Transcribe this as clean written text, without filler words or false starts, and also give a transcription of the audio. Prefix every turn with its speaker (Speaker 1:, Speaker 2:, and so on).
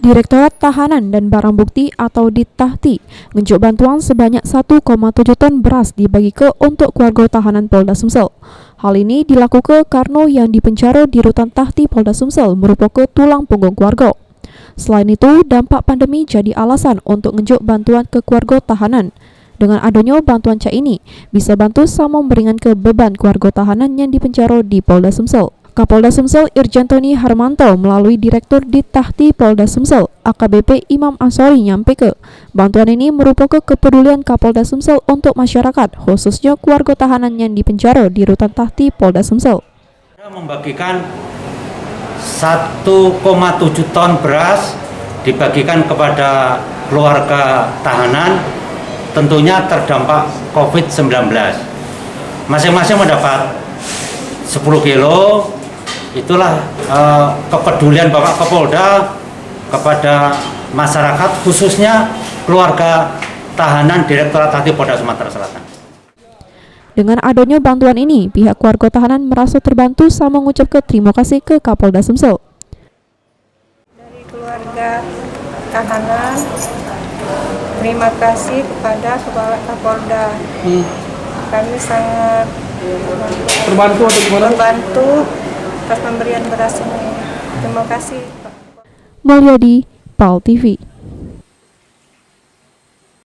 Speaker 1: Direktorat Tahanan dan Barang Bukti atau Ditahti ngunjuk bantuan sebanyak 1,7 ton beras dibagi ke untuk keluarga tahanan Polda Sumsel. Hal ini dilakukan karena yang dipenjara di Rutan Tahti Polda Sumsel merupakan tulang punggung keluarga. Selain itu, dampak pandemi jadi alasan untuk ngunjuk bantuan ke keluarga tahanan. Dengan adanya bantuan cak ini, bisa bantu sama meringankan beban keluarga tahanan yang dipenjara di Polda Sumsel. Kapolda Sumsel Irjen Tony Harmanto melalui Direktur Ditahti Polda Sumsel AKBP Imam Ansori nyampaikan bantuan ini merupakan kepedulian Kapolda Sumsel untuk masyarakat, khususnya keluarga tahanan yang dipenjara di Rutan Tahti Polda Sumsel.
Speaker 2: Membagikan 1,7 ton beras dibagikan kepada keluarga tahanan tentunya terdampak COVID-19. Masing-masing mendapat 10 kilo. Itulah kepedulian Bapak Kapolda kepada masyarakat, khususnya keluarga tahanan Direktorat Tahti Polda Sumatera Selatan.
Speaker 1: Dengan adanya bantuan ini, pihak keluarga tahanan merasa terbantu sama mengucapkan terima kasih ke Kapolda Sumsel.
Speaker 3: Dari keluarga tahanan, terima kasih kepada Kepala Kapolda. Kami sangat
Speaker 4: terbantu atau gimana?
Speaker 3: Membantu atas pemberian beras ini. Terima kasih, Pak.
Speaker 1: Mulyadi, PAL TV.